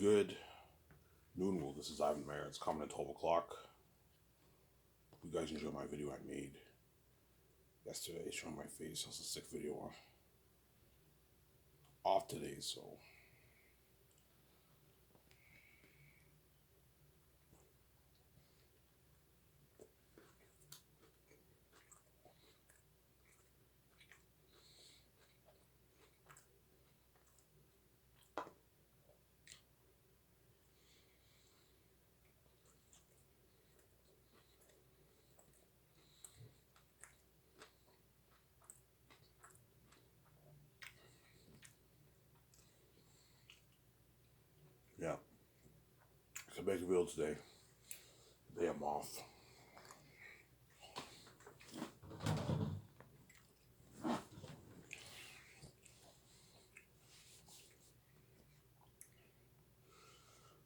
Good noon, Will. This is Ivan Mayer. It's coming at 12 o'clock. Hope you guys enjoy my video I made yesterday showing my face. That's a sick video. Off today, so. Yeah. So make a video today. Today I'm off.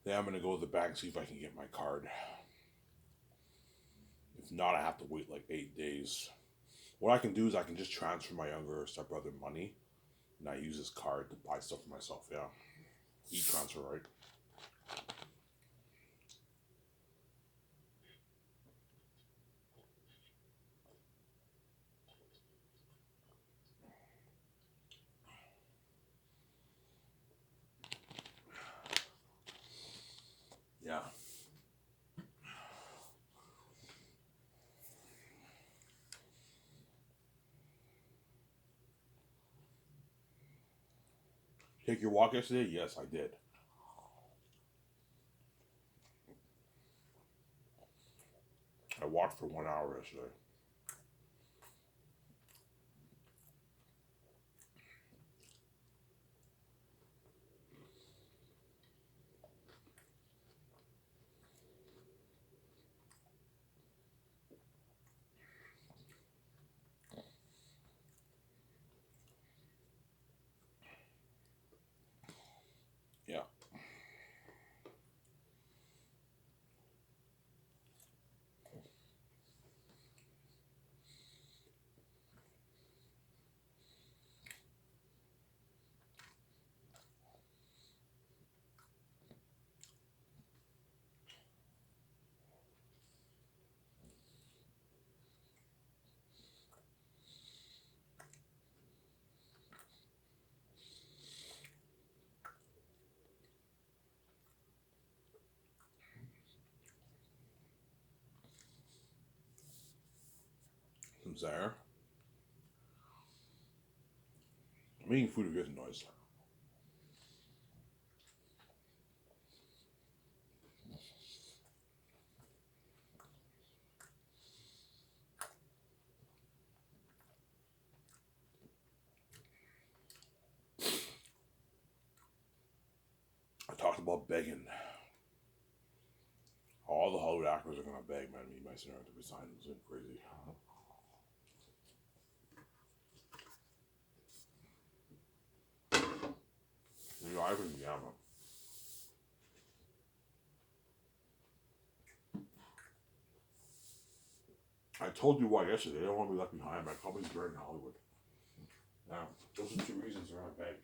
Then I'm gonna go to the bank, see if I can get my card. If not, I have to wait like 8 days. What I can do is I can just transfer my younger stepbrother money, and I use his card to buy stuff for myself. Yeah, e-transfer, right? Yeah. Take your walk yesterday? Yes, I did. I walked for 1 hour yesterday. Yeah. Some Zaire. I'm eating food with good noise. I talked about begging. All the Hollywood actors are gonna beg, man. Me, my sister, to resign. It's crazy. You know, I even Gamma. I told you why yesterday. They don't want to be left behind. My company's buried in Hollywood. Now, those are 2 reasons they're gonna beg.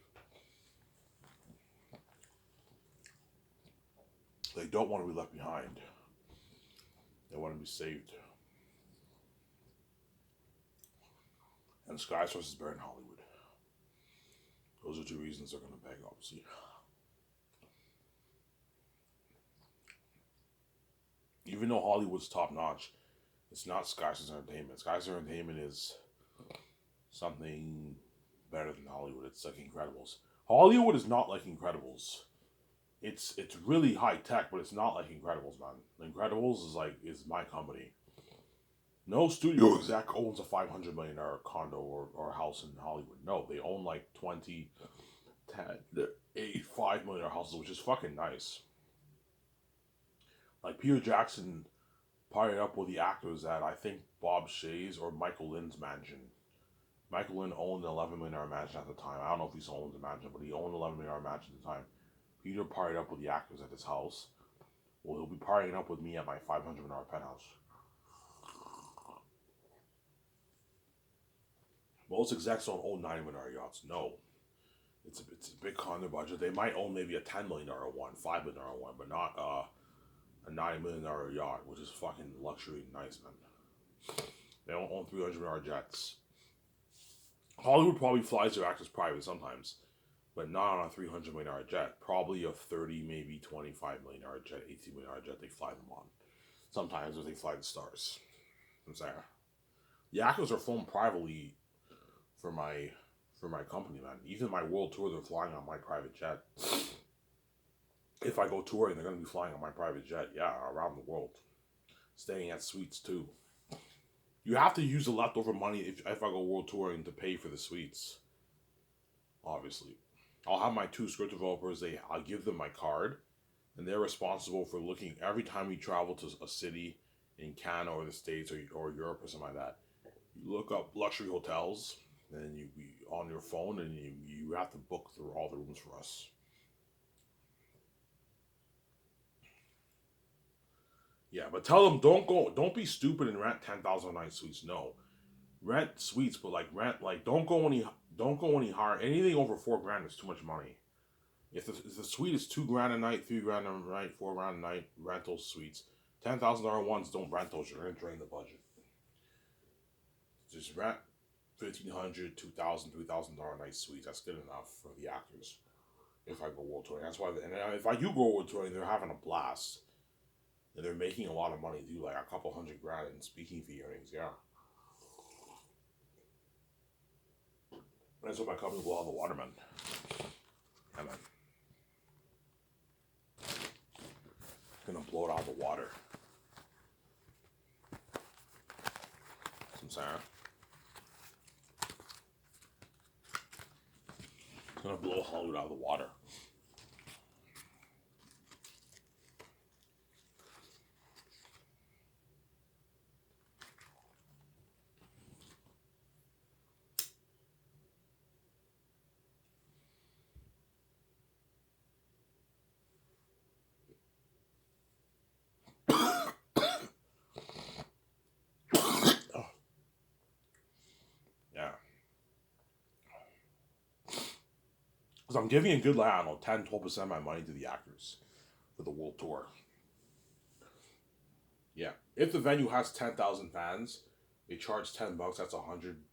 They don't want to be left behind. They want to be saved. And Sky Source is buried in Hollywood. Those are 2 reasons they're gonna beg, obviously. Even though Hollywood's top notch, it's not Sky Source Entertainment. Sky Source Entertainment is something better than Hollywood. It's like Incredibles. Hollywood is not like Incredibles. It's really high tech, but it's not like Incredibles, man. Incredibles is my company. No studio exec owns a $500 million condo or house in Hollywood. No, they own like 20, 10, 8, $5 million houses, which is fucking nice. Like Peter Jackson partnered up with the actors at I think Bob Shays or Michael Lynn's mansion. Michael Lynn owned an $11 million mansion at the time. I don't know if he still owns the mansion, but he owned an $11 million mansion at the time. Peter partnered up with the actors at his house. Well, he'll be partnering up with me at my $500 penthouse. Most execs don't own $90 million yachts. No. It's a big condo budget. They might own maybe a $10 million one, $5 million one, but not a $90 million yacht, which is fucking luxury and nice, man. They don't own $300 million jets. Hollywood probably flies their actors private sometimes, but not on a $300 million jet. Probably a 30, maybe $25 million jet, $18 million jet. They fly them on. Sometimes they fly the stars. I'm saying the actors are flown privately for my company, man. Even my world tour, they're flying on my private jet. If I go touring, they're gonna be flying on my private jet. Yeah, around the world, staying at suites too. You have to use the leftover money if I go world touring to pay for the suites. Obviously, I'll have my two script developers. I'll give them my card, and they're responsible for looking every time we travel to a city in Canada or the States or Europe or something like that. You look up luxury hotels, and then you be on your phone, and you have to book through all the rooms for us. Yeah, but tell them don't be stupid and rent 10,000 night suites. No, rent suites, but like rent like don't go any higher. Anything over $4 grand is too much money. If the suite is $2 grand a night, $3 grand a night, $4 grand a night, rental suites, $10,000 ones don't rent those. You're gonna drain the budget. Just rent 1,500, 2,000, $3,000 night suites. That's good enough for the actors. If I go world touring, that's why. And if I do go world touring, they're having a blast. And they're making a lot of money too, like a couple $100 grand in speaking fee earnings. Yeah, that's what my company will have the waterman. And I'm gonna blow it out of the water. I'm saying. It's gonna blow Hollywood out of the water. Oh, yeah. Because I'm giving a good, like, I don't know, 10, 12% of my money to the actors for the world tour. Yeah. If the venue has 10,000 fans, they charge $10. That's 100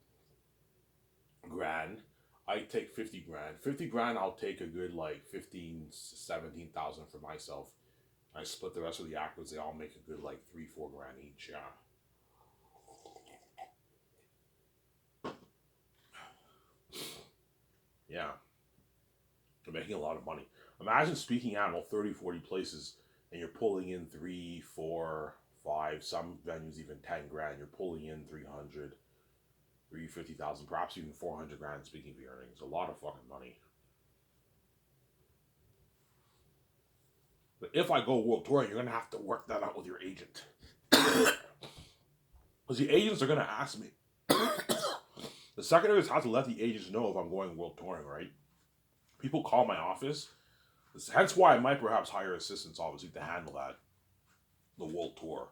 grand. I take 50 grand. 50 grand, I'll take a good like 15, 17,000 for myself. I split the rest of the actors. They all make a good like 3, 4 grand each. Yeah. Yeah. They're making a lot of money. Imagine speaking, I don't know, 30, 40 places, and you're pulling in 3, 4, 5, some venues even 10 grand. You're pulling in 300, 350,000, perhaps even 400 grand speaking fee earnings. A lot of fucking money. But if I go world touring, you're gonna have to work that out with your agent. Because the agents are gonna ask me. The secretaries have to let the agents know if I'm going world touring, right? People call my office. Hence why I might perhaps hire assistants, obviously, to handle that, the world tour.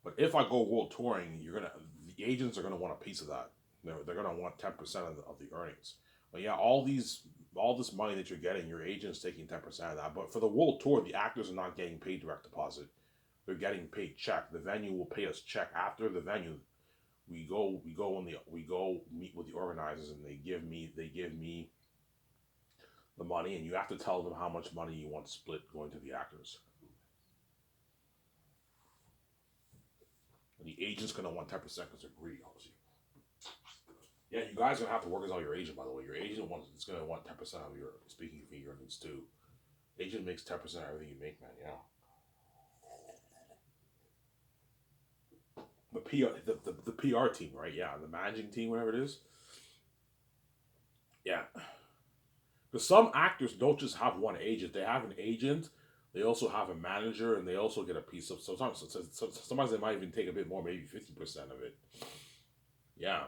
But if I go world touring, the agents are gonna want a piece of that. They're gonna want 10% of the earnings. But yeah, all this money that you're getting, your agent's taking 10% of that. But for the world tour, the actors are not getting paid direct deposit. They're getting paid check. The venue will pay us check after the venue. We go meet with the organizers, and they give me the money, and you have to tell them how much money you want split going to the actors. And the agent's gonna want 10% because they're greedy, obviously. Yeah, you guys are gonna have to work as all your agent, by the way. Your agent wants is gonna want 10% of your speaking fee earnings too. Agent makes 10% of everything you make, man. Yeah. The PR, the PR team, right? Yeah, the managing team, whatever it is. Yeah. Because some actors don't just have one agent; they have an agent. They also have a manager, and they also get a piece of. Sometimes they might even take a bit more, maybe 50% of it. Yeah,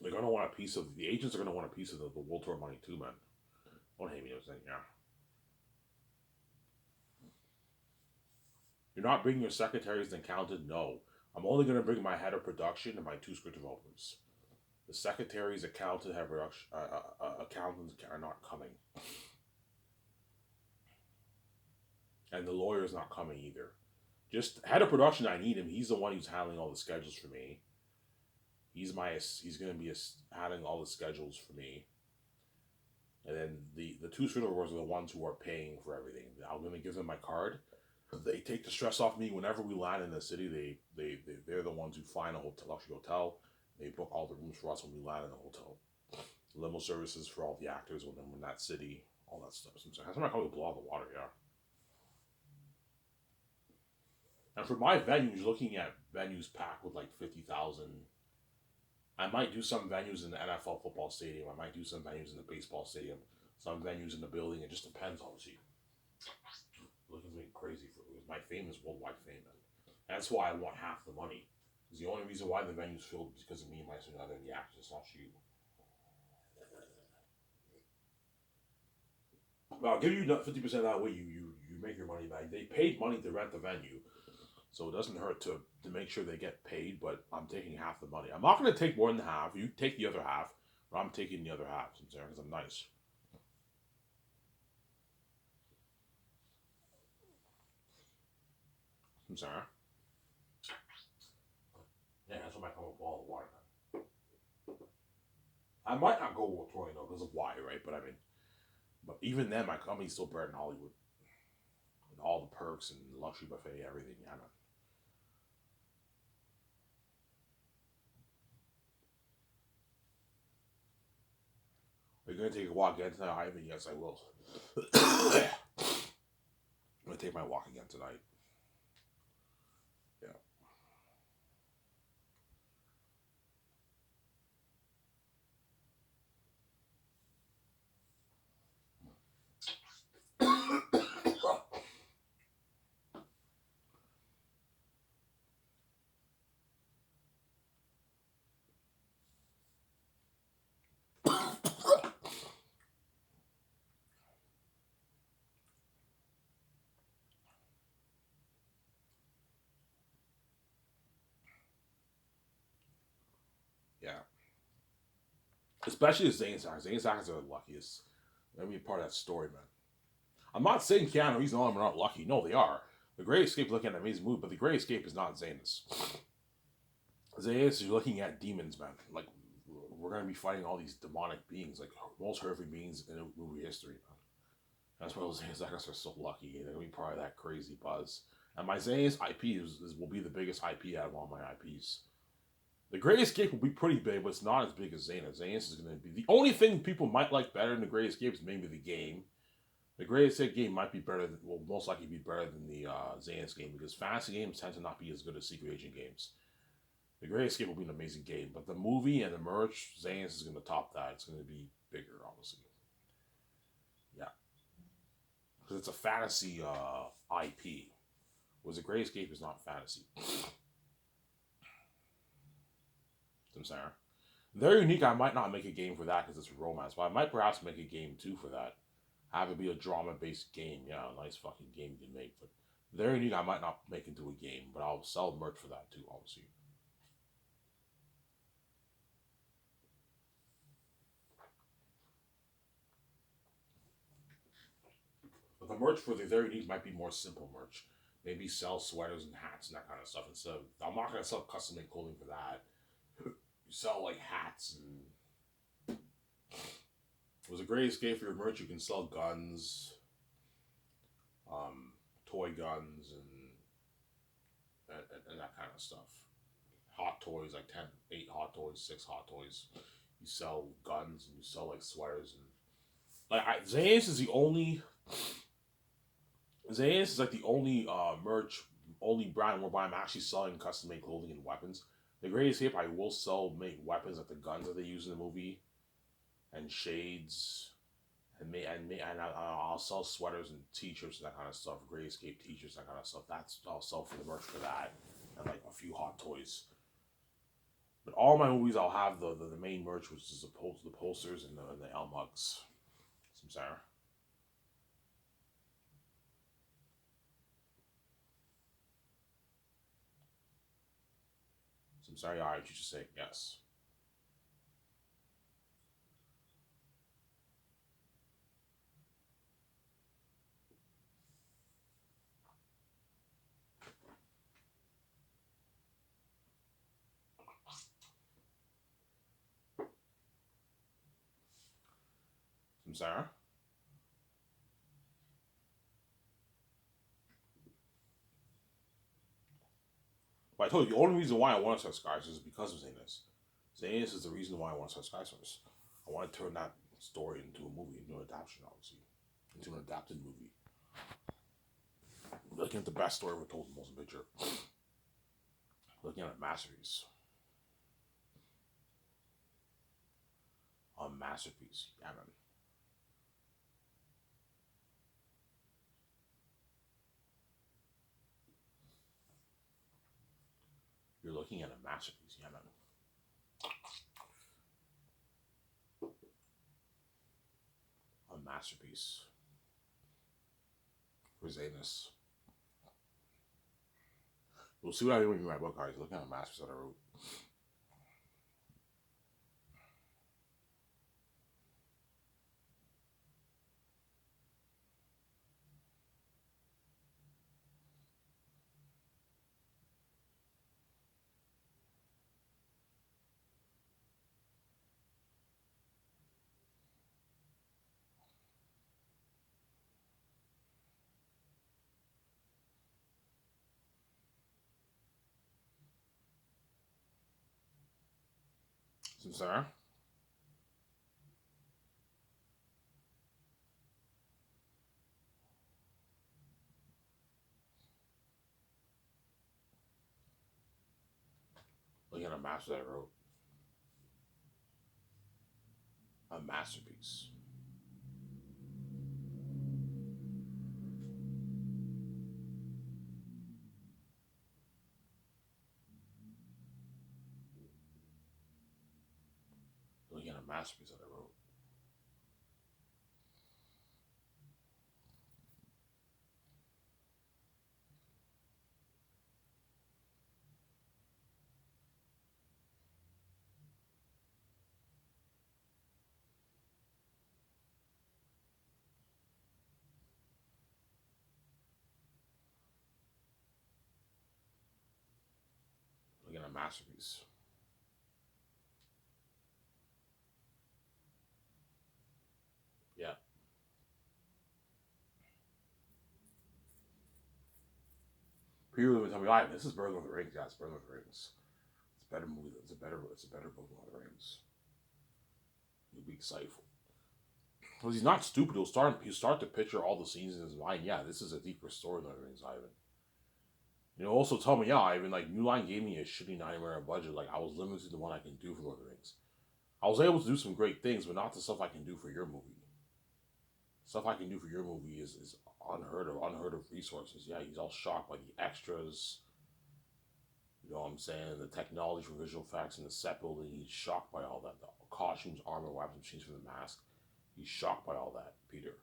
they're gonna want a piece of the agents are gonna want a piece of the world tour money too, man. Don't hate me, I was saying, yeah. You're not bringing your secretaries and accountant. No, I'm only gonna bring my head of production and my two script developers. The secretaries, accountants are not coming, and the lawyer's not coming either. Just head of production, I need him. He's the one who's handling all the schedules for me. He's gonna be handling all the schedules for me. And then the two streetworkers are the ones who are paying for everything. I'm gonna give them my card. They take the stress off me whenever we land in the city. They're the ones who find a luxury hotel. They book all the rooms for us when we land in the hotel. Limo services for all the actors when they're in that city. All that stuff. So that's why I call it blow out the water. Yeah. And for my venues, looking at venues packed with like 50,000. I might do some venues in the NFL football stadium. I might do some venues in the baseball stadium. Some venues in the building. It just depends, obviously. Looking at me crazy for because my fame is worldwide fame, man. That's why I want half the money. Because the only reason why the venue's filled is because of me and my son other than the actors. It's not you. But I'll give you 50% that way. You make your money back. They paid money to rent the venue. So it doesn't hurt to make sure they get paid, but I'm taking half the money. I'm not going to take more than half. You take the other half, but I'm taking the other half, because I'm nice. I'm sorry. Yeah, that's what I come with ball of water, man. I might not go with touring though, because of why, right? But I mean, but even then, my company's still bred in Hollywood. And all the perks and luxury buffet, everything, yeah, man. Are you going to take a walk again tonight, Ivan? Yes, I will. I'm going to take my walk again tonight. Yeah. Yeah. Especially the Zane Sackers. Zane Sackers are the luckiest. Let me be part of that story, man. I'm not saying Keanu Reeves and all of them are not lucky. No, they are. The Great Escape is looking at an amazing movie, but The Great Escape is not Xanus. Xanus is looking at demons, man. Like, we're going to be fighting all these demonic beings, like most horrific beings in movie history, man. That's why those Xanus are so lucky. They're going to be part of that crazy buzz. And my Xanus IP will be the biggest IP out of all my IPs. The Great Escape will be pretty big, but it's not as big as Xanus. Xanus is going to be the only thing people might like better than The Great Escape is maybe the game. The Great Escape game might be better than, will most likely be better than the Xanus game because fantasy games tend to not be as good as secret agent games. The Great Escape will be an amazing game, but the movie and the merch, Xanus is going to top that. It's going to be bigger, obviously. Yeah, because it's a fantasy IP. Whereas The Great Escape is not fantasy. I'm sorry. Very unique. I might not make a game for that because it's romance, but I might perhaps make a game too for that. Have it be a drama-based game. Yeah, a nice fucking game you can make. But very unique. I might not make into a game, but I'll sell merch for that too, obviously. But the merch for the very unique might be more simple merch. Maybe sell sweaters and hats and that kind of stuff. Instead of, I'm not gonna sell custom-made clothing for that. You sell like hats and it was a great escape for your merch. You can sell guns, toy guns, and that kind of stuff. Hot toys, like 10, 8 hot toys, 6 hot toys. You sell guns and you sell like sweaters and like Xanus is the only. Xanus is like the only merch, only brand whereby I'm actually selling custom made clothing and weapons. The Great Escape, I will sell make weapons like the guns that they use in the movie, and shades, and I'll sell sweaters and T-shirts and that kind of stuff. Great Escape T-shirts, that kind of stuff. That's I'll sell for the merch for that, and like a few hot toys. But all my movies, I'll have the main merch, which is the posters and the L mugs. Some Sarah. Some sorry, alright, you should say yes. I'm sorry. But I told you the only reason why I want to start Skysers is because of Xanus. Xanus is the reason why I want to start Skysers. I want to turn that story into a movie, into an adaptation, obviously, into an adapted movie. Looking at the best story ever told in motion picture. Looking at a masterpiece. A masterpiece. Yeah, man. You're looking at a masterpiece. Yeah, man. A masterpiece for Xanus. We'll see what I do when you write book cards. Looking at a masterpiece that I wrote. Sincere? Looking at a masterpiece that I wrote. A masterpiece. Looking at a masterpiece that I wrote. Looking at a masterpiece. Yeah. People would tell me, "Why? This is Bird of the Rings." Yeah, it's Bird of the Rings. It's a better movie. It's a better book than Lord of the Rings. You'll be excited for. Because he's not stupid. He'll start to picture all the scenes in his mind. Yeah, this is a deeper story than Lord of the Rings, Ivan. You know, also tell me, yeah, Ivan, like New Line gave me a shitty $90 budget. Like I was limited to what I can do for Lord of the Rings. I was able to do some great things, but not the stuff I can do for your movie. Stuff I can do for your movie is unheard of resources. Yeah, he's all shocked by the extras. You know what I'm saying? The technology for visual effects and the set building. He's shocked by all that. The costumes, armor, weapons, machines for the mask. He's shocked by all that, Peter.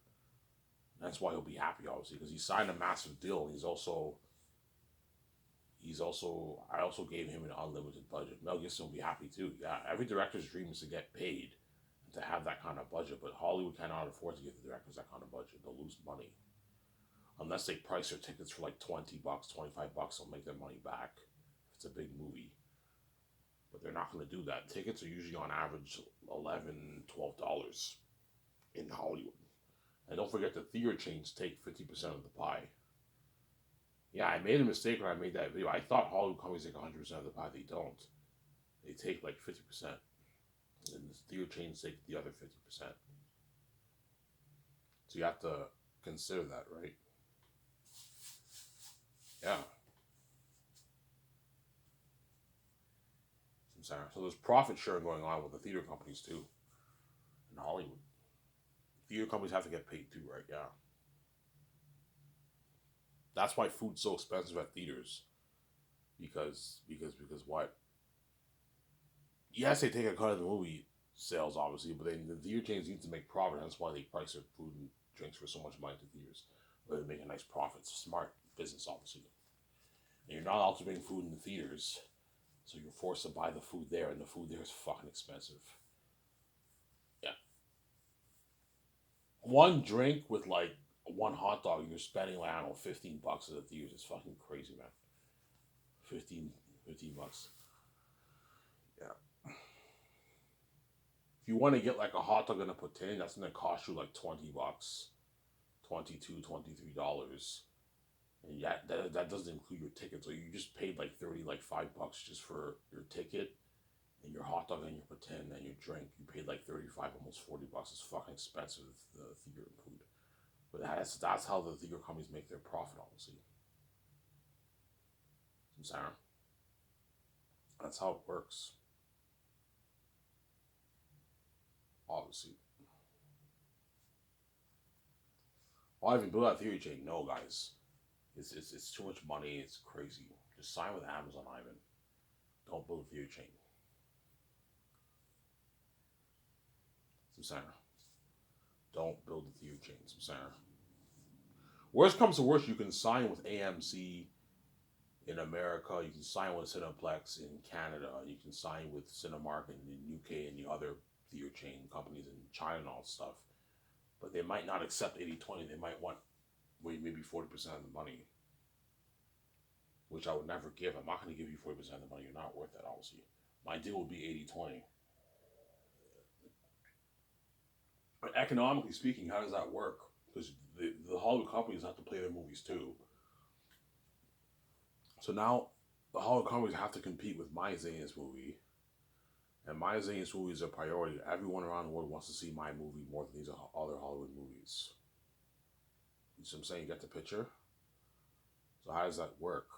That's why he'll be happy, obviously, because he signed a massive deal. And I also gave him an unlimited budget. Mel Gibson will be happy too. Yeah, every director's dream is to get paid and to have that kind of budget, but Hollywood cannot afford to give the directors that kind of budget. They'll lose money unless they price their tickets for like $20, $25. They'll make their money back if it's a big movie. But they're not going to do that. Tickets are usually on average $11, $12 in Hollywood. And don't forget the theater chains take 50% of the pie. Yeah, I made a mistake when I made that video. I thought Hollywood companies take 100% of the pie. They don't. They take like 50%. And the theater chains take the other 50%. So you have to consider that, right? Yeah. So there's profit sharing going on with the theater companies too in Hollywood. Theater companies have to get paid too, right? Yeah. That's why food's so expensive at theaters. Because what? Yes, they take a cut of the movie sales, obviously, but then the theater chains need to make profit. That's why they price their food and drinks for so much money to theaters. But they make a nice profit. It's smart business, obviously. And you're not allowed to bring food in the theaters, so you're forced to buy the food there, and the food there is fucking expensive. Yeah. One drink with like one hot dog, you're spending like, I don't know, $15 at the theaters. It's fucking crazy, man. 15 $15. Yeah. if you want to get like a hot dog and a poutine, that's gonna cost you like $20, 22, $23. And yeah, that doesn't include your ticket. So you just paid like 30, like $5 just for your ticket and your hot dog and your poutine and your drink. You paid like 35, almost $40. It's fucking expensive, the theater food. But that's how the theater companies make their profit, obviously. I'm sorry. That's how it works. Obviously. Well, I even build that theory chain. No, guys. It's too much money. It's crazy. Just sign with Amazon, Ivan. Don't build a theory chain. Some center. Don't build a theory chain. Some center. Worst comes to worst, you can sign with AMC in America. You can sign with Cineplex in Canada. You can sign with Cinemark in the UK and the other theater chain companies in China and all that stuff. But they might not accept 80/20. They might want maybe 40% of the money, which I would never give. I'm not going to give you 40% of the money. You're not worth that, obviously. My deal would be 80/20. But economically speaking, how does that work? Because the Hollywood companies have to play their movies too. So now the Hollywood companies have to compete with my Xanus movie. And my Xanus movie is a priority. Everyone around the world wants to see my movie more than these other Hollywood movies. You see what I'm saying? You get the picture? So how does that work?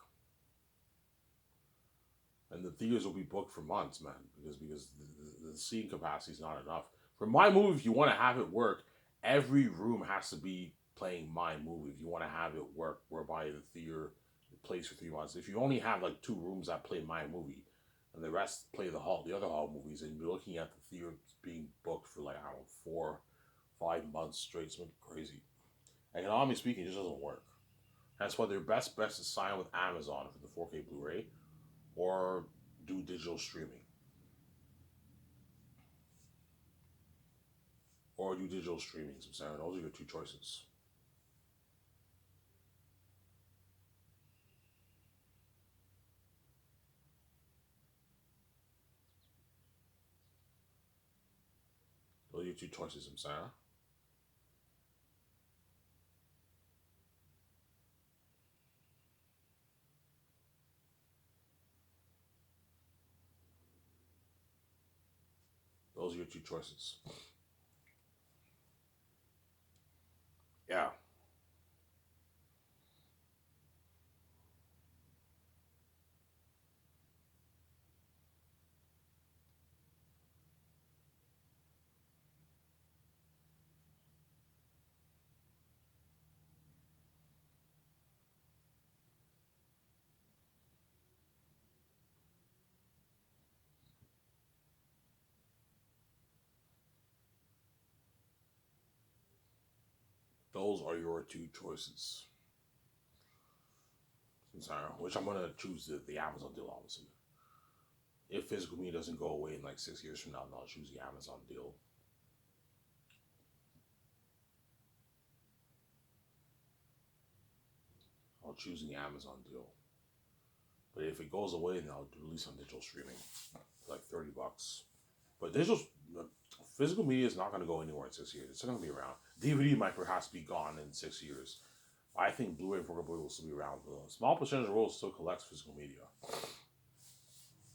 And the theaters will be booked for months, man, because the seating capacity is not enough. For my movie, if you want to have it work, every room has to be playing my movie. If you want to have it work, whereby the theater plays for 3 months. If you only have like 2 rooms that play my movie, and the rest play the other hall movies, and you're looking at the theater being booked for like, I don't know, 4-5 months straight, something crazy. Economically speaking, it just doesn't work. That's why their best bet is to sign with Amazon for the 4K Blu-ray, or do digital streaming. Or do digital streaming. So Sarah, those are your two choices. Those are your two choices, Sarah. Those are your two choices. Yeah. Those are your two choices. Sarah, which I'm gonna choose the Amazon deal, obviously. If physical media doesn't go away in like 6 years from now, then I'll choose the Amazon deal. I'll choose the Amazon deal. But if it goes away, then I'll release on digital streaming for like $30. But physical media is not going to go anywhere in 6 years. It's still going to be around. DVD might perhaps be gone in 6 years. I think Blu-ray and 4K Blu-ray will still be around. A small percentage of the world still collects physical media.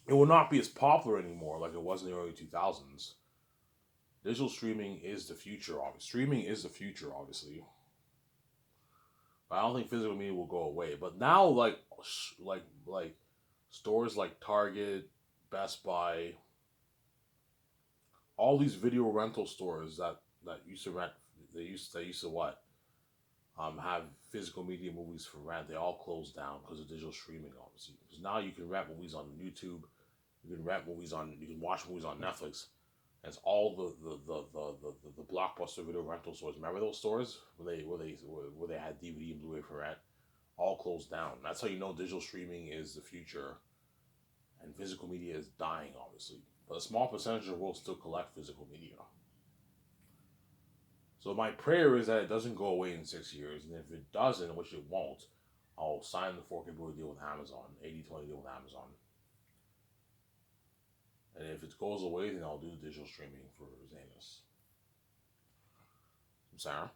It will not be as popular anymore like it was in the early 2000s. Digital streaming is the future, obviously. Streaming is the future, obviously. But I don't think physical media will go away. But now, like stores like Target, Best Buy, all these video rental stores that used to rent, they used to what, have physical media movies for rent. They all closed down because of digital streaming, obviously. Because now you can rent movies on YouTube, you can watch movies on Netflix. It's all the blockbuster video rental stores. Remember those stores where they had DVD and Blu-ray for rent? All closed down. That's how you know digital streaming is the future, and physical media is dying, obviously. But a small percentage of the world still collect physical media. So my prayer is that it doesn't go away in 6 years, and if it doesn't, which it won't, I'll sign the 4K Blu-ray deal with Amazon, 80/20 deal with Amazon. And if it goes away, then I'll do digital streaming for Xanus. Sarah?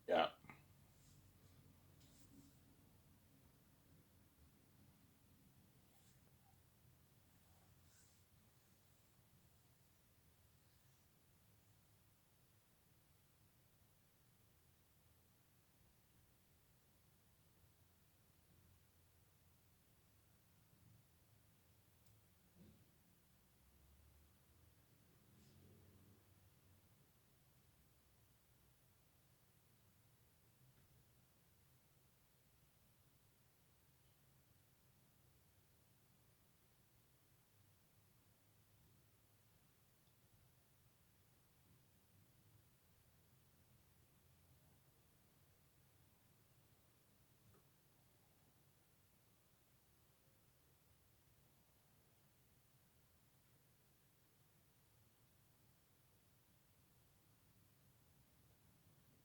Yeah.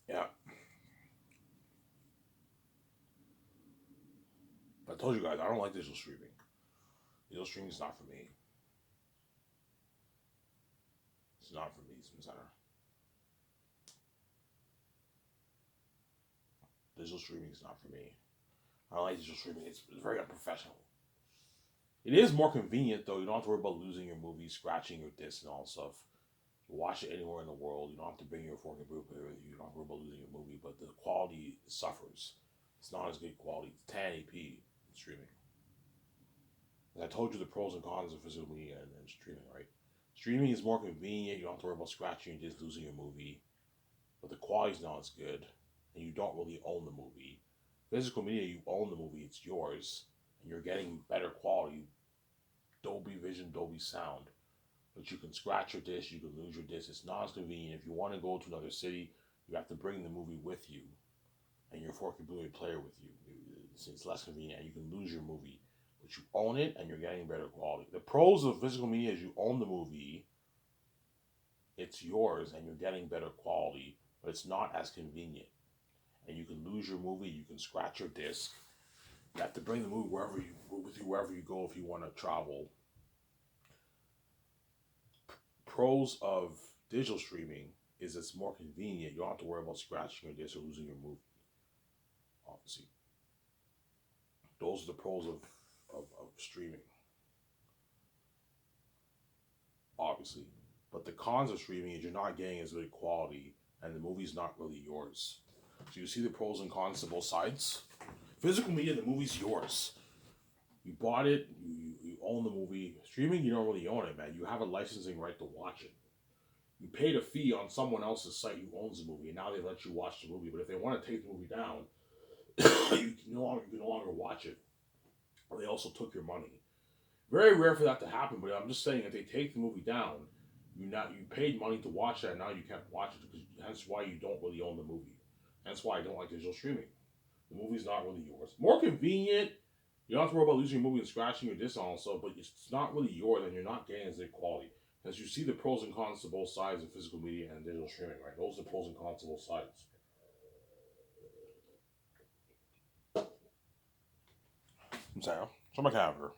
Yeah. I told you guys, I don't like digital streaming. Digital streaming is not for me. It's not for me, Sarah. Digital streaming is not for me. I don't like digital streaming. It's very unprofessional. It is more convenient though. You don't have to worry about losing your movie, scratching your disc, and all that stuff. You watch it anywhere in the world. You don't have to bring your fucking Blu-ray with you. You don't have to worry about losing your movie. But the quality suffers. It's not as good quality. It's 1080p streaming. As I told you the pros and cons of physical media and streaming, right? Streaming is more convenient. You don't have to worry about scratching your disc, losing your movie. But the quality's not as good. And you don't really own the movie. Physical media, you own the movie. It's yours. And you're getting better quality. Dolby Vision, Dolby Sound. But you can scratch your disc, you can lose your disc. It's not as convenient. If you want to go to another city, you have to bring the movie with you and your 4K Blu-ray player with you. It's less convenient. You can lose your movie, but you own it and you're getting better quality. The pros of physical media is you own the movie, it's yours, and you're getting better quality, but it's not as convenient. And you can lose your movie, you can scratch your disc. You have to bring the movie wherever you go if you want to travel. Pros of digital streaming is it's more convenient. You don't have to worry about scratching your disc or losing your movie. Obviously, those are the pros of streaming. Obviously, but the cons of streaming is you're not getting as good quality, and the movie's not really yours. So you see the pros and cons to both sides. Physical media, the movie's yours. You bought it. You own the movie. Streaming, you don't really own it, man. You have a licensing right to watch it. You paid a fee on someone else's site who owns the movie, and now they let you watch the movie. But if they want to take the movie down, you can no longer watch it. Or they also took your money. Very rare for that to happen, but I'm just saying if they take the movie down, you paid money to watch that, and now you can't watch it because that's why you don't really own the movie. That's why I don't like digital streaming. The movie's not really yours. More convenient. You don't have to worry about losing your movie and scratching your disc on, so but it's not really yours, and you're not getting as good quality. As you see the pros and cons to both sides of physical media and digital streaming, right? Those are the pros and cons to both sides. I'm saying, so my calendar.